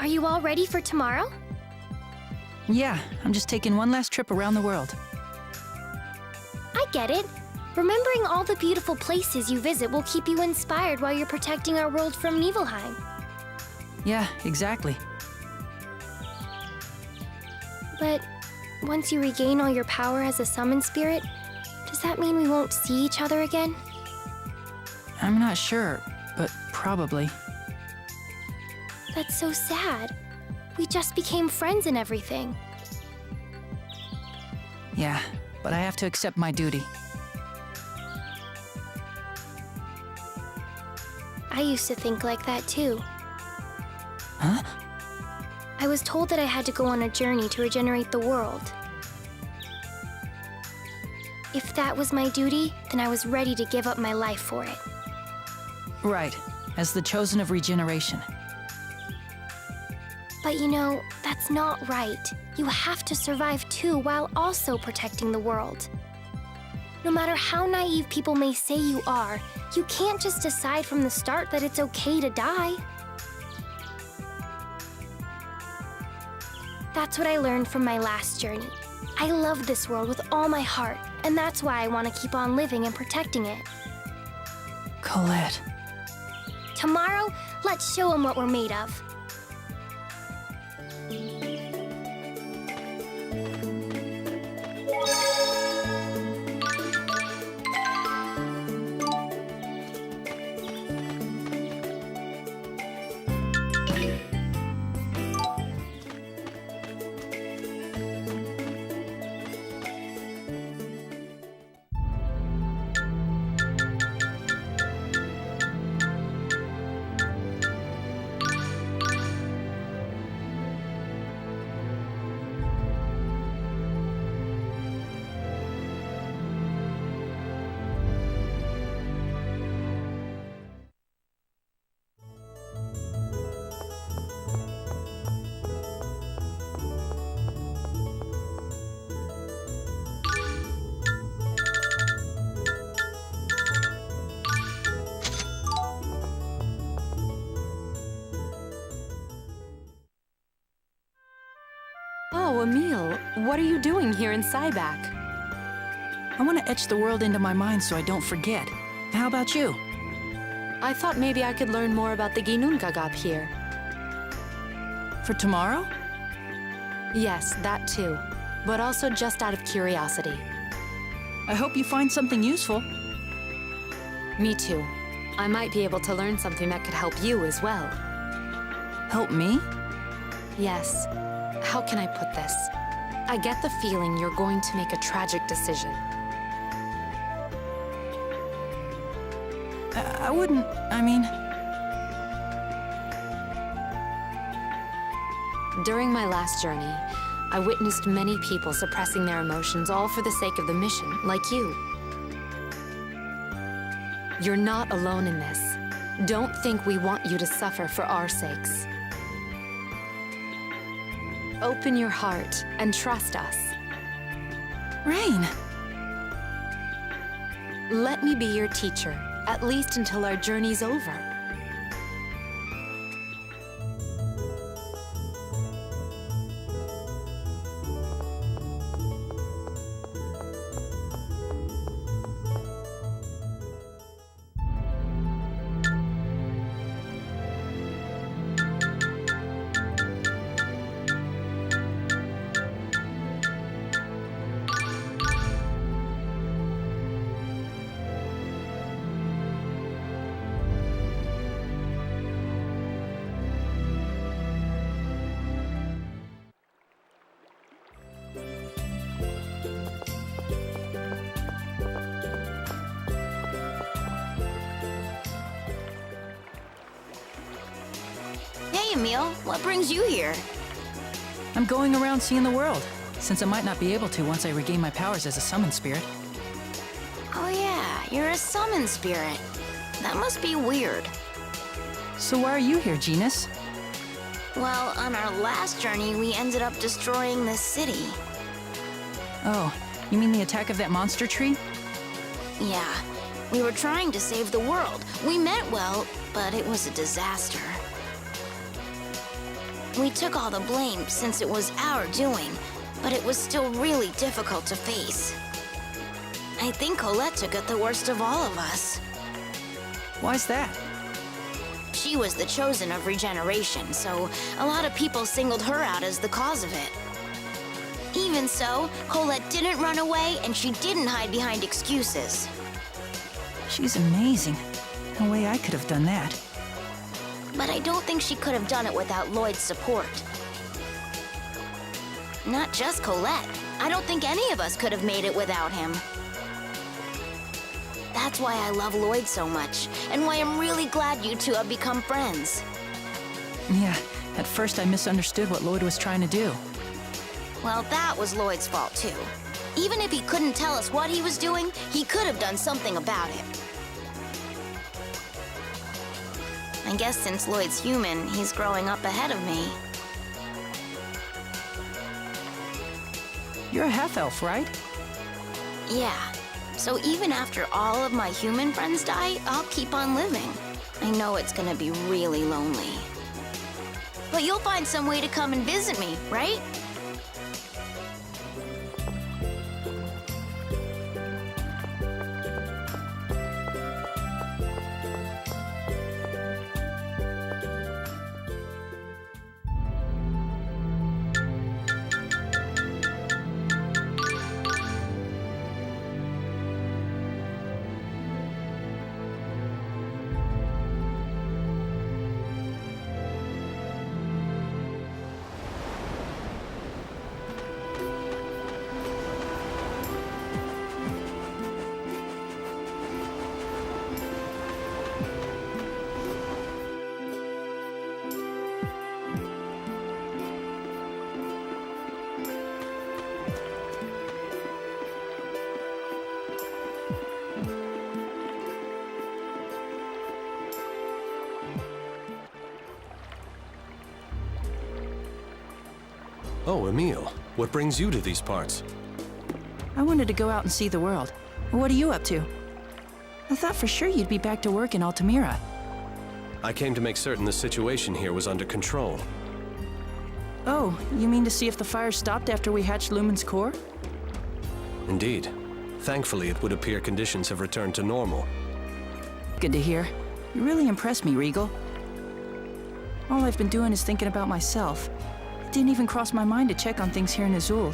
Are you all ready for tomorrow? Yeah, I'm just taking one last trip around the world. I get it. Remembering all the beautiful places you visit will keep you inspired while you're protecting our world from Nibelheim. Yeah, exactly. But once you regain all your power as a summon spirit, does that mean we won't see each other again? I'm not sure, but probably. That's so sad. We just became friends and everything. Yeah, but I have to accept my duty. I used to think like that too. Huh? I was told that I had to go on a journey to regenerate the world. If that was my duty, then I was ready to give up my life for it. Right, as the chosen of regeneration. But you know, that's not right. You have to survive too while also protecting the world. No matter how naive people may say you are, you can't just decide from the start that it's okay to die. That's what I learned from my last journey. I love this world with all my heart, and that's why I want to keep on living and protecting it. Colette. Tomorrow, let's show them what we're made of. Oh, Emile, what are you doing here in Sybac? I want to etch the world into my mind so I don't forget. How about you? I thought maybe I could learn more about the Ginnungagap here. For tomorrow? Yes, that too. But also just out of curiosity. I hope you find something useful. Me too. I might be able to learn something that could help you as well. Help me? Yes. How can I put this? I get the feeling you're going to make a tragic decision. I wouldn't, I mean... During my last journey, I witnessed many people suppressing their emotions all for the sake of the mission, like you. You're not alone in this. Don't think we want you to suffer for our sakes. Open your heart and trust us. Rain! Let me be your teacher, at least until our journey's over. Hey, Emile, what brings you here? I'm going around seeing the world, since I might not be able to once I regain my powers as a summon spirit. Oh yeah, you're a summon spirit. That must be weird. So why are you here, Genus? Well, on our last journey, we ended up destroying this city. Oh, you mean the attack of that monster tree? Yeah, we were trying to save the world. We meant well, but it was a disaster. We took all the blame since it was our doing, but it was still really difficult to face. I think Colette took it the worst of all of us. Why's that? She was the chosen of regeneration, so a lot of people singled her out as the cause of it. Even so, Colette didn't run away and she didn't hide behind excuses. She's amazing. No way I could have done that. But I don't think she could have done it without Lloyd's support. Not just Colette. I don't think any of us could have made it without him. That's why I love Lloyd so much, and why I'm really glad you two have become friends. Yeah, at first I misunderstood what Lloyd was trying to do. Well, that was Lloyd's fault too. Even if he couldn't tell us what he was doing, he could have done something about it. I guess since Lloyd's human, he's growing up ahead of me. You're a half-elf, right? Yeah. So even after all of my human friends die, I'll keep on living. I know it's gonna be really lonely. But you'll find some way to come and visit me, right? Oh, Emile, what brings you to these parts? I wanted to go out and see the world. What are you up to? I thought for sure you'd be back to work in Altamira. I came to make certain the situation here was under control. Oh, you mean to see if the fire stopped after we hatched Lumen's core? Indeed. Thankfully, it would appear conditions have returned to normal. Good to hear. You really impressed me, Regal. All I've been doing is thinking about myself. It didn't even cross my mind to check on things here in Azul.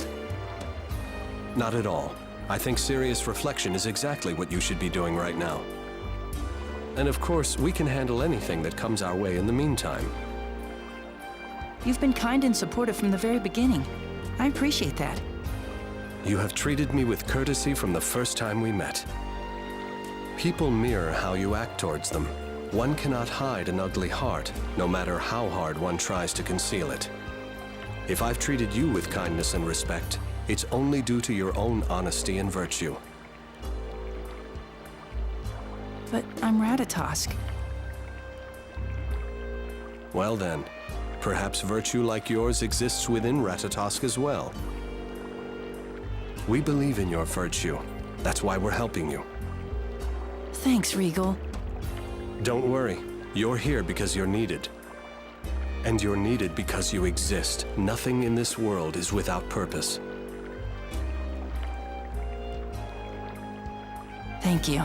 Not at all. I think serious reflection is exactly what you should be doing right now. And of course, we can handle anything that comes our way in the meantime. You've been kind and supportive from the very beginning. I appreciate that. You have treated me with courtesy from the first time we met. People mirror how you act towards them. One cannot hide an ugly heart, no matter how hard one tries to conceal it. If I've treated you with kindness and respect, it's only due to your own honesty and virtue. But I'm Ratatosk. Well then, perhaps virtue like yours exists within Ratatosk as well. We believe in your virtue. That's why we're helping you. Thanks, Regal. Don't worry. You're here because you're needed. And you're needed because you exist. Nothing in this world is without purpose. Thank you.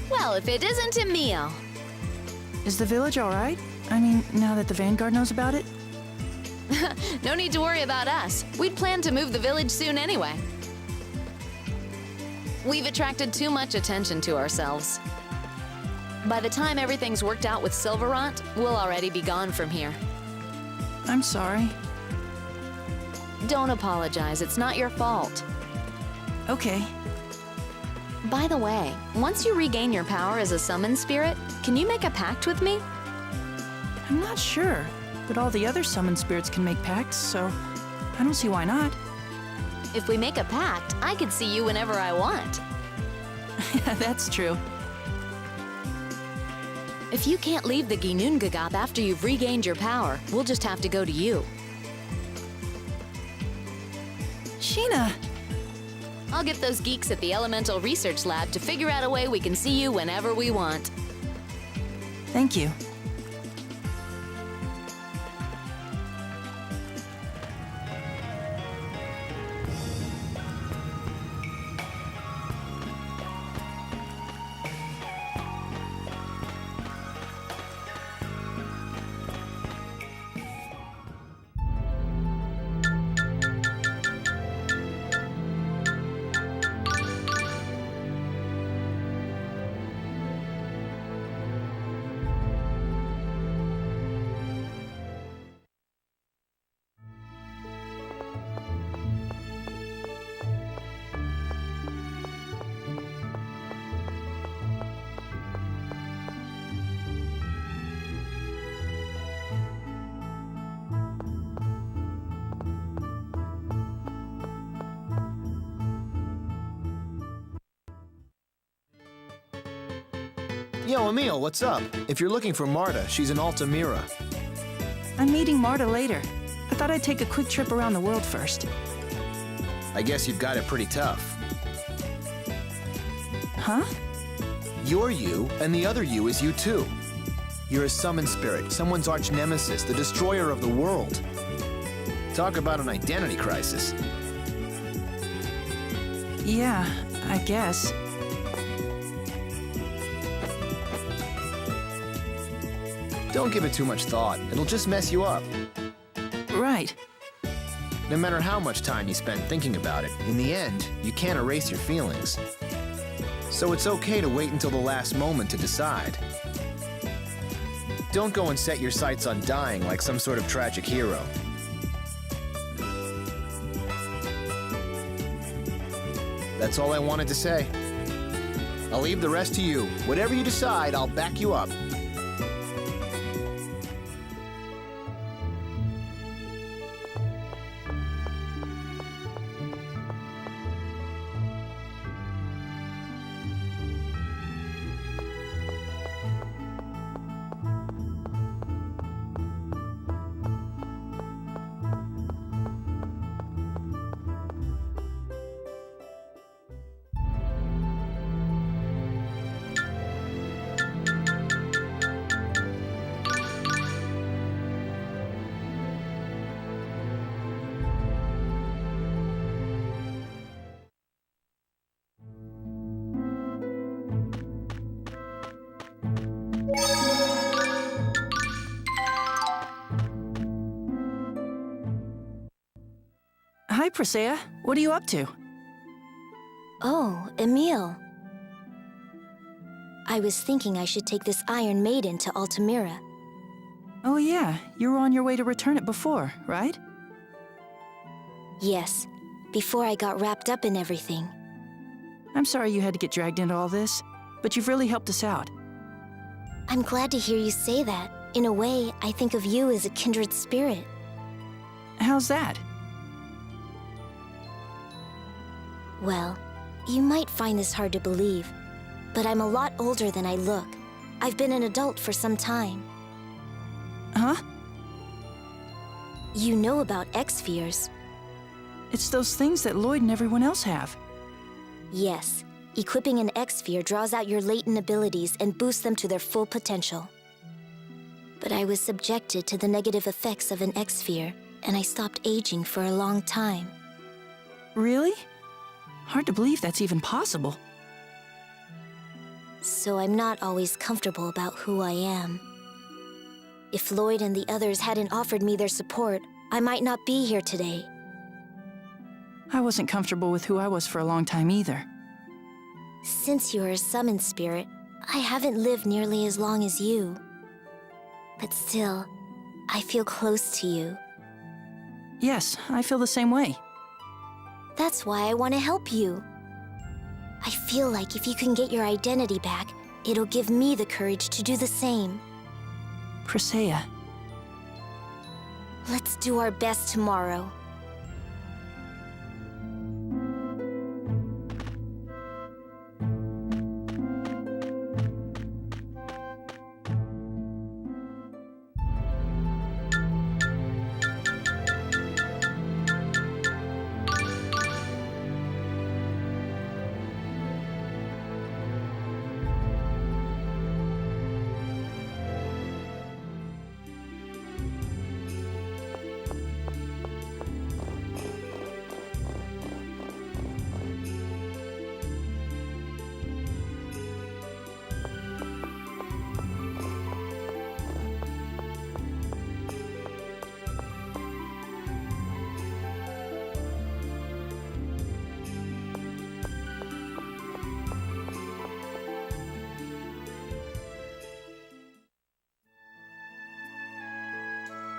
Well, if it isn't Emile. Is the village all right? I mean, now that the Vanguard knows about it? No need to worry about us. We'd planned to move the village soon anyway. We've attracted too much attention to ourselves. By the time everything's worked out with Silverant, we'll already be gone from here. I'm sorry. Don't apologize, it's not your fault. Okay. By the way, once you regain your power as a summon spirit, can you make a pact with me? I'm not sure, but all the other summoned spirits can make pacts, so I don't see why not. If we make a pact, I could see you whenever I want. That's true. If you can't leave the Ginnungagap after you've regained your power, we'll just have to go to you. Sheena! I'll get those geeks at the Elemental Research Lab to figure out a way we can see you whenever we want. Thank you. Yo, Emile, what's up? If you're looking for Marta, she's in Altamira. I'm meeting Marta later. I thought I'd take a quick trip around the world first. I guess you've got it pretty tough. Huh? You're you, and the other you is you too. You're a summoned spirit, someone's arch nemesis, the destroyer of the world. Talk about an identity crisis. Yeah, I guess. Don't give it too much thought. It'll just mess you up. Right. No matter how much time you spend thinking about it, in the end, you can't erase your feelings. So it's okay to wait until the last moment to decide. Don't go and set your sights on dying like some sort of tragic hero. That's all I wanted to say. I'll leave the rest to you. Whatever you decide, I'll back you up. Hi, Presea. What are you up to? Oh, Emile. I was thinking I should take this Iron Maiden to Altamira. Oh yeah, you were on your way to return it before, right? Yes, before I got wrapped up in everything. I'm sorry you had to get dragged into all this, but you've really helped us out. I'm glad to hear you say that. In a way, I think of you as a kindred spirit. How's that? Well, you might find this hard to believe, but I'm a lot older than I look. I've been an adult for some time. Huh? You know about X-spheres. It's those things that Lloyd and everyone else have. Yes, equipping an X-sphere draws out your latent abilities and boosts them to their full potential. But I was subjected to the negative effects of an X-sphere, and I stopped aging for a long time. Really? Hard to believe that's even possible. So I'm not always comfortable about who I am. If Lloyd and the others hadn't offered me their support, I might not be here today. I wasn't comfortable with who I was for a long time either. Since you're a summoned spirit, I haven't lived nearly as long as you. But still, I feel close to you. Yes, I feel the same way. That's why I want to help you. I feel like if you can get your identity back, it'll give me the courage to do the same. Presea. Let's do our best tomorrow.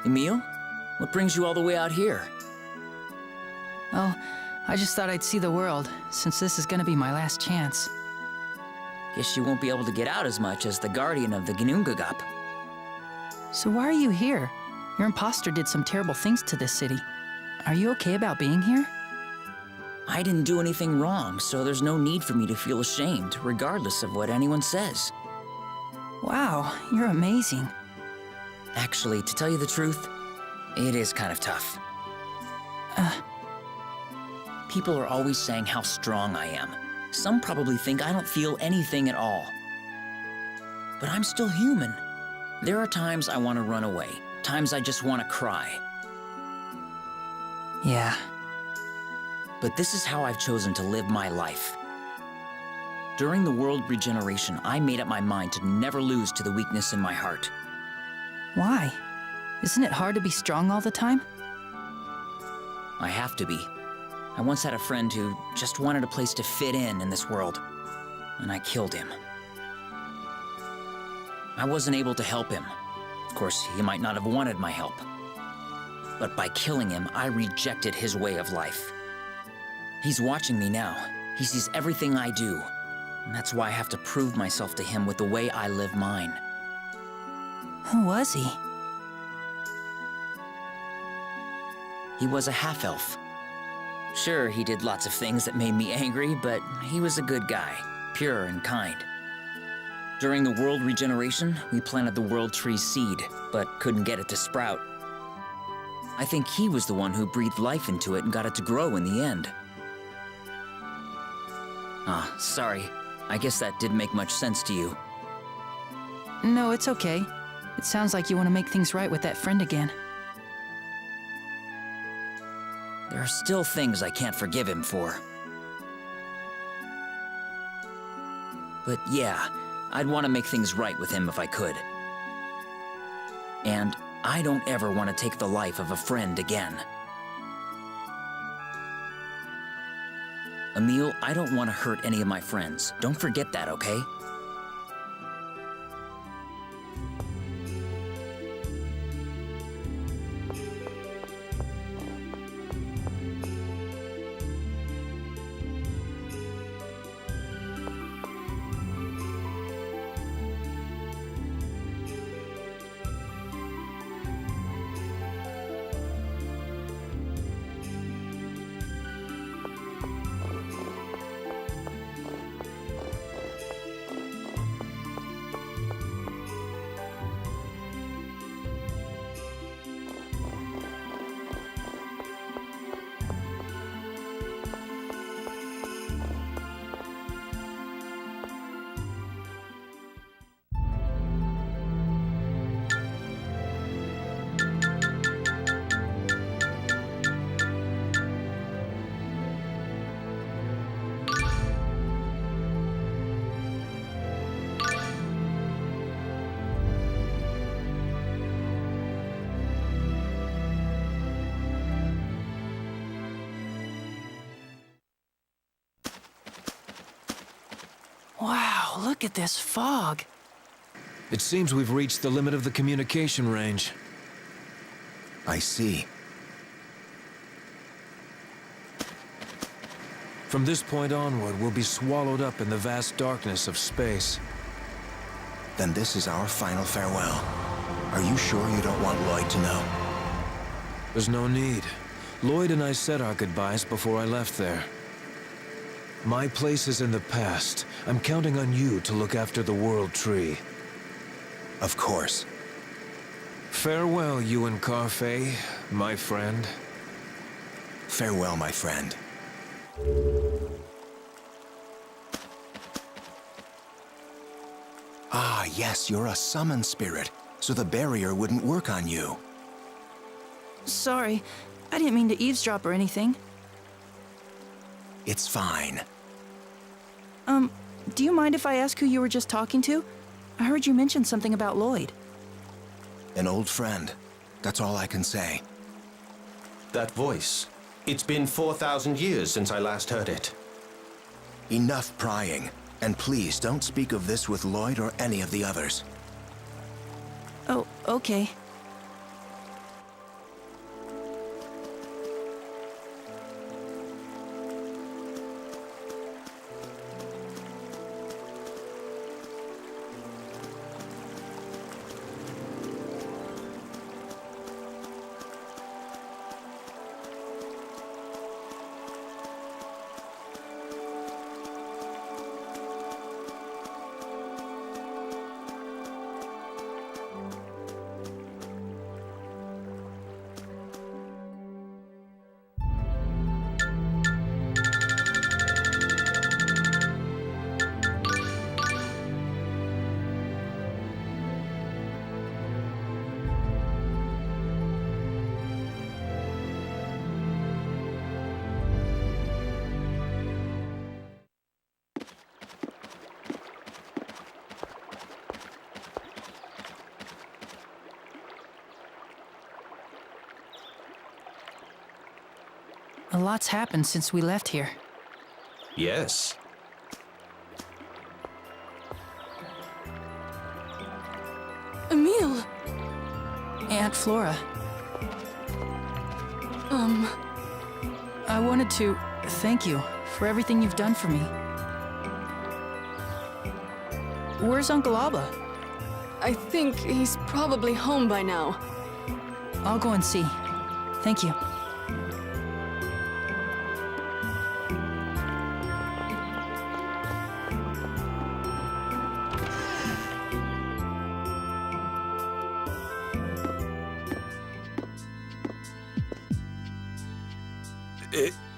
Emile? What brings you all the way out here? Oh, I just thought I'd see the world, since this is gonna be my last chance. Guess you won't be able to get out as much as the guardian of the Ginnungagap. So why are you here? Your imposter did some terrible things to this city. Are you okay about being here? I didn't do anything wrong, so there's no need for me to feel ashamed, regardless of what anyone says. Wow, you're amazing. Actually, to tell you the truth, it is kind of tough. People are always saying how strong I am. Some probably think I don't feel anything at all. But I'm still human. There are times I want to run away, times I just want to cry. Yeah. But this is how I've chosen to live my life. During the world regeneration, I made up my mind to never lose to the weakness in my heart. Why? Isn't it hard to be strong all the time? I have to be. I once had a friend who just wanted a place to fit in this world, and I killed him. I wasn't able to help him. Of course, he might not have wanted my help. But by killing him, I rejected his way of life. He's watching me now. He sees everything I do. And that's why I have to prove myself to him with the way I live mine. Who was he? He was a half-elf. Sure, he did lots of things that made me angry, but he was a good guy, pure and kind. During the world regeneration, we planted the World Tree's seed, but couldn't get it to sprout. I think he was the one who breathed life into it and got it to grow in the end. Ah, sorry. I guess that didn't make much sense to you. No, it's okay. It sounds like you want to make things right with that friend again. There are still things I can't forgive him for. But yeah, I'd want to make things right with him if I could. And I don't ever want to take the life of a friend again. Emile, I don't want to hurt any of my friends. Don't forget that, okay? Oh, look at this fog. It seems we've reached the limit of the communication range. I see. From this point onward, we'll be swallowed up in the vast darkness of space. Then this is our final farewell. Are you sure you don't want Lloyd to know? There's no need. Lloyd and I said our goodbyes before I left there. My place is in the past. I'm counting on you to look after the World Tree. Of course. Farewell, Ewan Carfey, my friend. Farewell, my friend. Ah, yes, you're a summon spirit, so the barrier wouldn't work on you. Sorry, I didn't mean to eavesdrop or anything. It's fine. Do you mind if I ask who you were just talking to? I heard you mention something about Lloyd. An old friend. That's all I can say. That voice. It's been 4,000 years since I last heard it. Enough prying. And please don't speak of this with Lloyd or any of the others. Oh, okay. A lot's happened since we left here. Yes. Emile! Aunt Flora. I wanted to thank you for everything you've done for me. Where's Uncle Alba? I think he's probably home by now. I'll go and see. Thank you.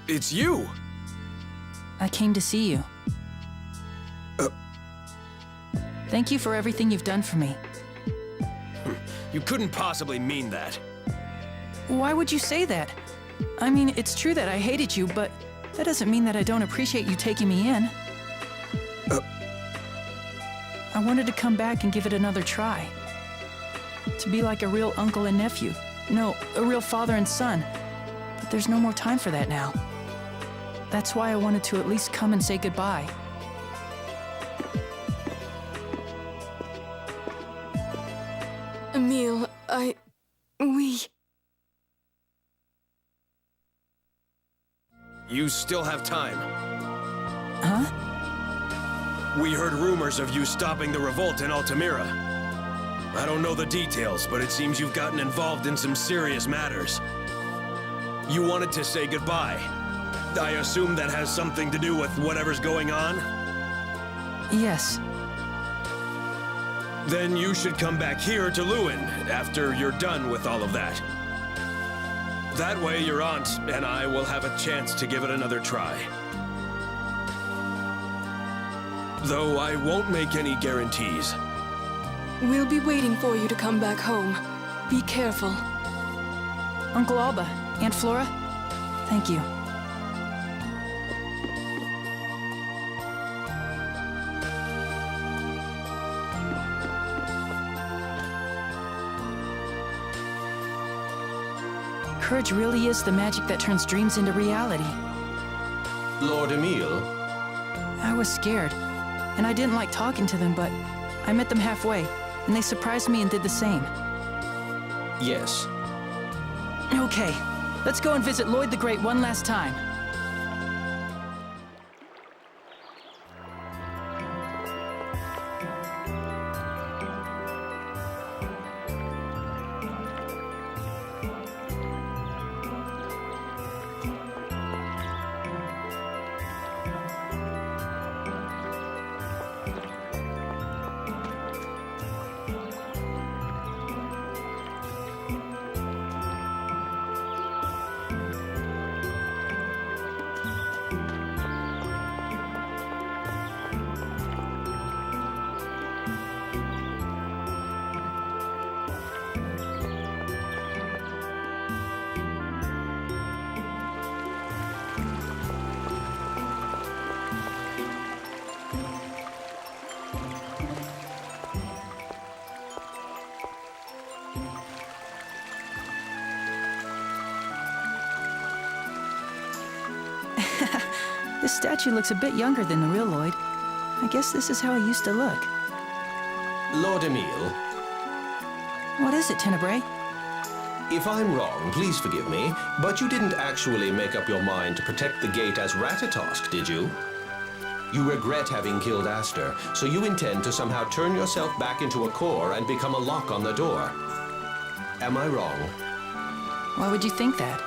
It's you! I came to see you. Thank you for everything you've done for me. You couldn't possibly mean that. Why would you say that? I mean, it's true that I hated you, but that doesn't mean that I don't appreciate you taking me in. I wanted to come back and give it another try. To be like a real uncle and nephew. No, a real father and son. But there's no more time for that now. That's why I wanted to at least come and say goodbye. Emile, we... You still have time. Huh? We heard rumors of you stopping the revolt in Altamira. I don't know the details, but it seems you've gotten involved in some serious matters. You wanted to say goodbye. I assume that has something to do with whatever's going on? Yes. Then you should come back here to Lewin after you're done with all of that. That way your aunt and I will have a chance to give it another try. Though I won't make any guarantees. We'll be waiting for you to come back home. Be careful. Uncle Alba, Aunt Flora, thank you. Courage really is the magic that turns dreams into reality. Lord Emile? I was scared, and I didn't like talking to them, but I met them halfway, and they surprised me and did the same. Yes. Okay, let's go and visit Lloyd the Great one last time. This statue looks a bit younger than the real Lloyd. I guess this is how he used to look. Lord Emile, What is it, Tenebrae? if I'm wrong, please forgive me, but you didn't actually make up your mind to protect the gate as Ratatosk, did you? You regret having killed Aster, so you intend to somehow turn yourself back into a core and become a lock on the door. Am I wrong? Why would you think that?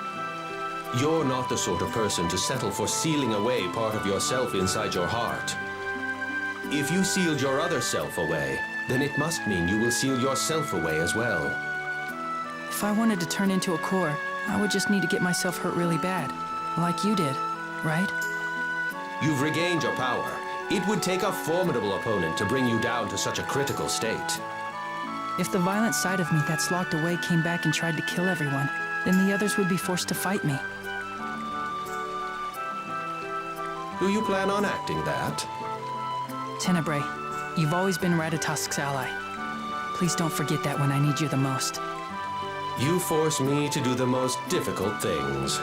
You're not the sort of person to settle for sealing away part of yourself inside your heart. If you sealed your other self away, then it must mean you will seal yourself away as well. If I wanted to turn into a core, I would just need to get myself hurt really bad, like you did, right? You've regained your power. It would take a formidable opponent to bring you down to such a critical state. If the violent side of me that's locked away came back and tried to kill everyone, then the others would be forced to fight me. Do you plan on acting that? Tenebrae, you've always been Ratatosk's ally. Please don't forget that when I need you the most. You force me to do the most difficult things.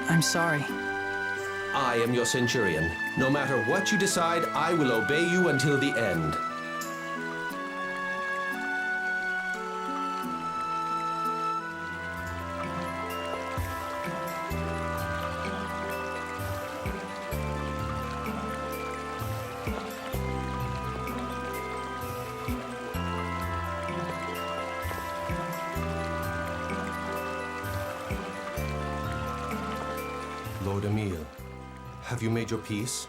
I'm sorry. I am your centurion. No matter what you decide, I will obey you until the end. Lord Emile, have you made your peace?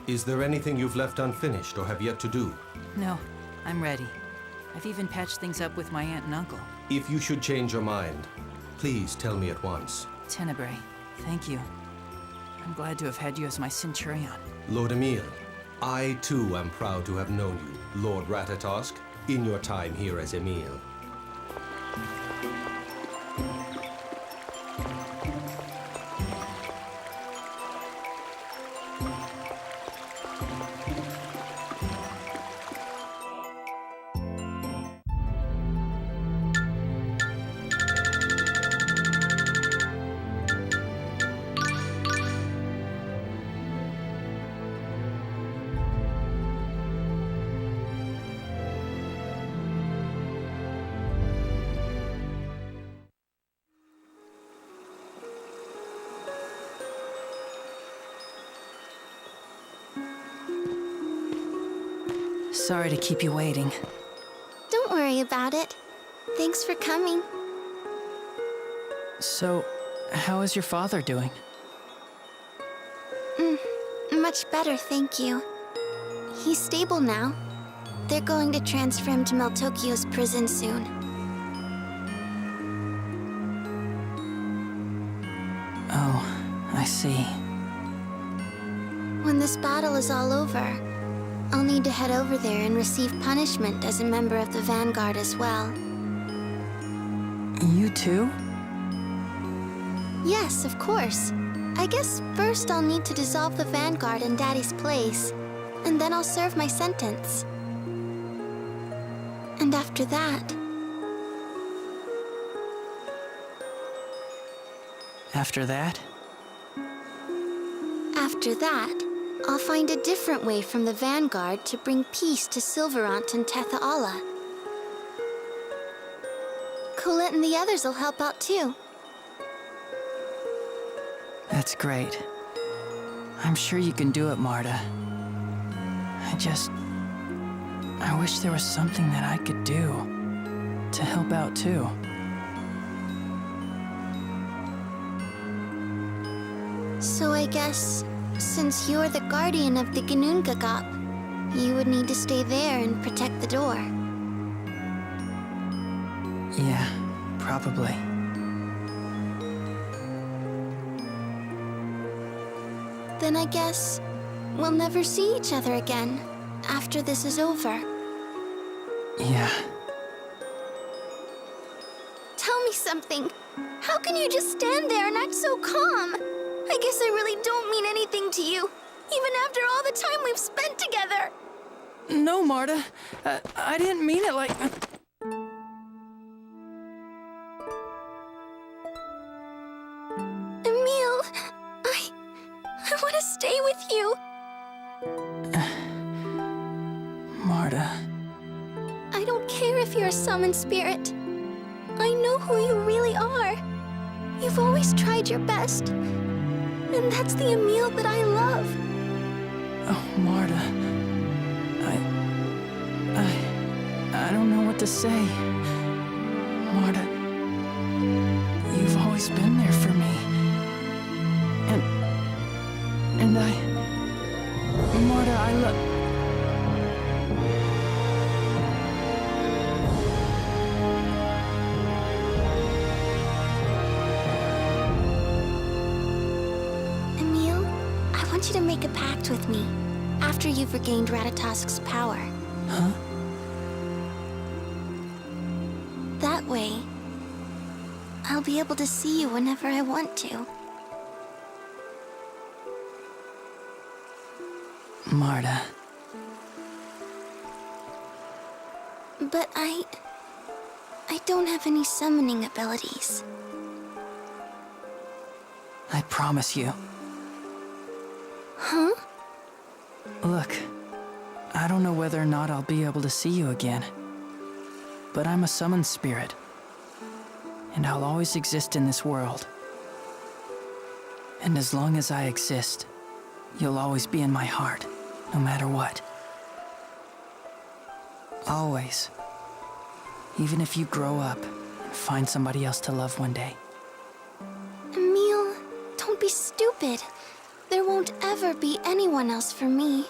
Is there anything you've left unfinished or have yet to do? No, I'm ready. I've even patched things up with my aunt and uncle. If you should change your mind, please tell me at once. Tenebrae, thank you. I'm glad to have had you as my centurion. Lord Emile, I too am proud to have known you, Lord Ratatosk, in your time here as Emile. Sorry to keep you waiting. Don't worry about it. Thanks for coming. So, how is your father doing? Much better, thank you. He's stable now. They're going to transfer him to Meltokio's prison soon. Oh, I see. When this battle is all over, I'll need to head over there and receive punishment as a member of the Vanguard as well. You too? Yes, of course. I guess first I'll need to dissolve the Vanguard in Daddy's place, and then I'll serve my sentence. And after that... After that? After that, I'll find a different way from the Vanguard to bring peace to Silverant and Tetha'ala. Colette and the others will help out too. That's great. I'm sure you can do it, Marta. I wish there was something that I could do to help out too. So I guess, since you're the guardian of the Ginnungagap, you would need to stay there and protect the door. Yeah, probably. Then I guess we'll never see each other again after this is over. Yeah. Tell me something. How can you just stand there and act so calm? I guess I really don't mean anything to you, even after all the time we've spent together. No, Marta. I didn't mean it like... Emile, I want to stay with you. Marta... I don't care if you're a summoned spirit. I know who you really are. You've always tried your best. And that's the Emile that I love. Oh, Marta... I don't know what to say. Marta... You've always been there for me. And Marta, I love... Emile, I want you to make a pact with me after you've regained Ratatosk's power. Huh? That way, I'll be able to see you whenever I want to. Marta... But I don't have any summoning abilities. I promise you. Huh? Look, I don't know whether or not I'll be able to see you again. But I'm a summoned spirit. And I'll always exist in this world. And as long as I exist, you'll always be in my heart, no matter what. Always. Even if you grow up and find somebody else to love one day. Emile, don't be stupid. There won't ever be anyone else for me.